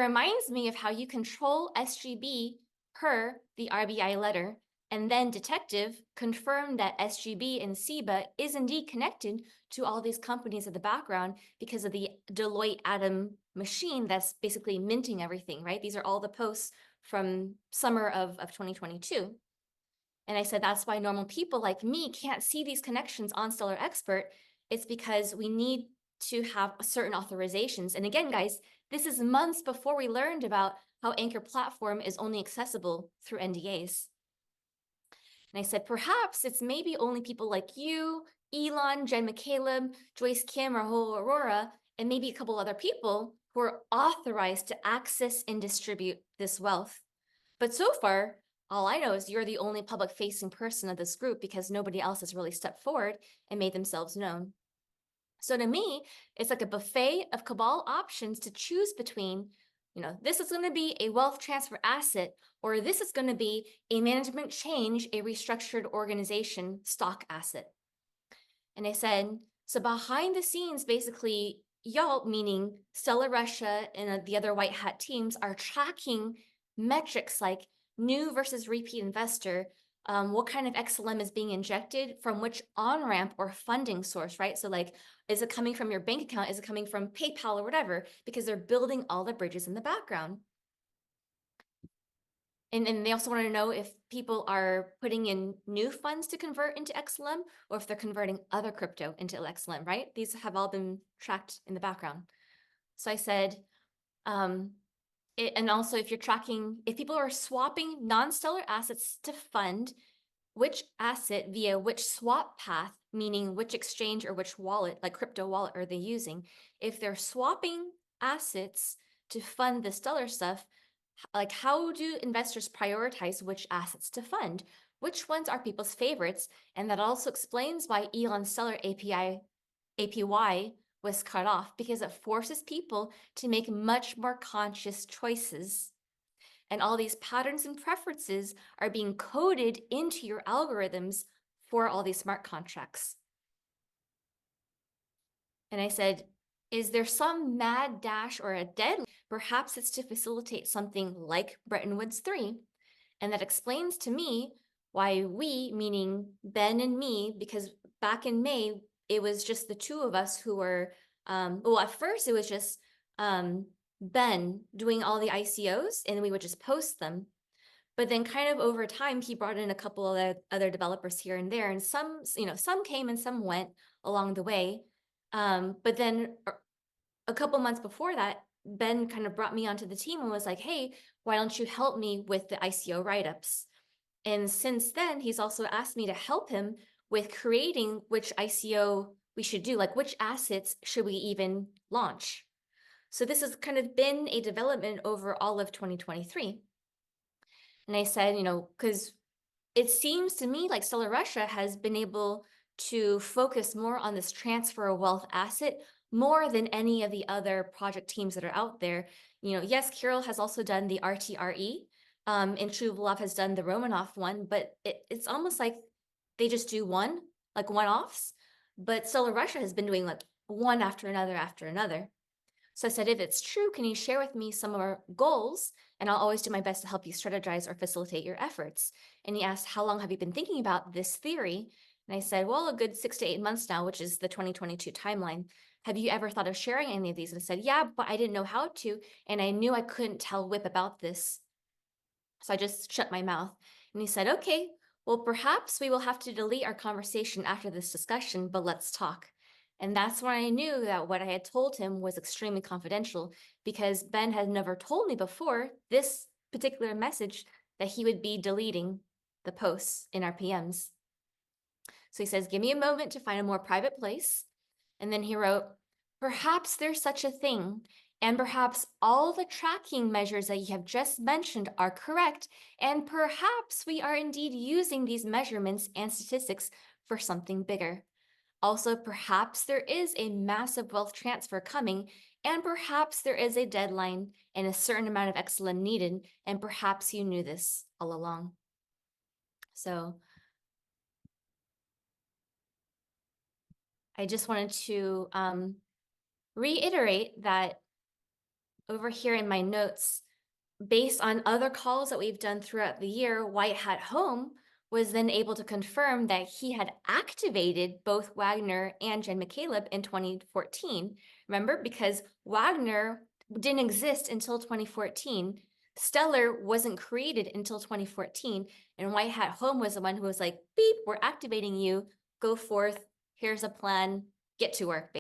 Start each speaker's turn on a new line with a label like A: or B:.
A: Reminds me of how you control SGB per the RBI letter, and then detective confirmed that SGB and SEBA is indeed connected to all these companies in the background because of the Deloitte Atom machine that's basically minting everything, right? These are all the posts from summer of 2022. And I said, that's why normal people like me can't see these connections on Stellar Expert. It's because we need to have certain authorizations. And again, guys, this is months before we learned about how Anchor Platform is only accessible through NDAs. And I said, perhaps it's maybe only people like you, Elon, Jen McCaleb, Joyce Kim, Rahul Aurora, and maybe a couple other people who are authorized to access and distribute this wealth. But so far, all I know is you're the only public-facing person of this group because nobody else has really stepped forward and made themselves known. So to me, it's like a buffet of cabal options to choose between. This is going to be a wealth transfer asset, or this is going to be a management change, a restructured organization stock asset. And I said, so behind the scenes, basically, y'all, meaning Stellar Russia and the other white hat teams, are tracking metrics like new versus repeat investor, what kind of XLM is being injected from which on-ramp or funding source, right? So like, is it coming from your bank account? Is it coming from PayPal or whatever? Because they're building all the bridges in the background. And they also want to know if people are putting in new funds to convert into XLM or if they're converting other crypto into XLM, right? These have all been tracked in the background. So I said, and also if you're tracking, if people are swapping non-stellar assets to fund, which asset via which swap path, meaning which exchange or which wallet, like crypto wallet, are they using? If they're swapping assets to fund the stellar stuff, like how do investors prioritize which assets to fund? Which ones are people's favorites? And that also explains why Elon Stellar APY was cut off, because it forces people to make much more conscious choices. And all these patterns and preferences are being coded into your algorithms for all these smart contracts. And I said, is there some mad dash or a deadline? Perhaps it's to facilitate something like Bretton Woods 3. And that explains to me why we, meaning Ben and me, because back in May, it was just the two of us who were, well, at first it was just Ben doing all the ICOs and we would just post them. But then kind of over time, he brought in a couple of other developers here and there, and some came and some went along the way. But then a couple months before that, Ben kind of brought me onto the team and was like, hey, why don't you help me with the ICO write-ups? And since then, he's also asked me to help him with creating which ICO we should do, like which assets should we even launch? So this has kind of been a development over all of 2023. And I said, because it seems to me like Stellar Russia has been able to focus more on this transfer of wealth asset more than any of the other project teams that are out there. Yes, Kirill has also done the RTRE, and Shuvalov has done the Romanov one, but it's almost like they just do one, like one-offs. But Stellar Russia has been doing like one after another after another. So I said, if it's true, can you share with me some of our goals? And I'll always do my best to help you strategize or facilitate your efforts. And he asked, how long have you been thinking about this theory? And I said, well, a good 6 to 8 months now, which is the 2022 timeline. Have you ever thought of sharing any of these? And I said, yeah, but I didn't know how to. And I knew I couldn't tell Whip about this. So I just shut my mouth. And he said, okay, well, perhaps we will have to delete our conversation after this discussion, but let's talk. And that's when I knew that what I had told him was extremely confidential, because Ben had never told me before this particular message that he would be deleting the posts in our PMs. So he says, give me a moment to find a more private place. And then he wrote, perhaps there's such a thing, and perhaps all the tracking measures that you have just mentioned are correct, and perhaps we are indeed using these measurements and statistics for something bigger. Also, perhaps there is a massive wealth transfer coming, and perhaps there is a deadline and a certain amount of XLM needed, and perhaps you knew this all along. So I just wanted to reiterate that over here in my notes, based on other calls that we've done throughout the year, White Hat Home was then able to confirm that he had activated both Wagner and Jen McCaleb in 2014. Remember, because Wagner didn't exist until 2014. Stellar wasn't created until 2014. And White Hat Home was the one who was like, beep, we're activating you. Go forth. Here's a plan. Get to work.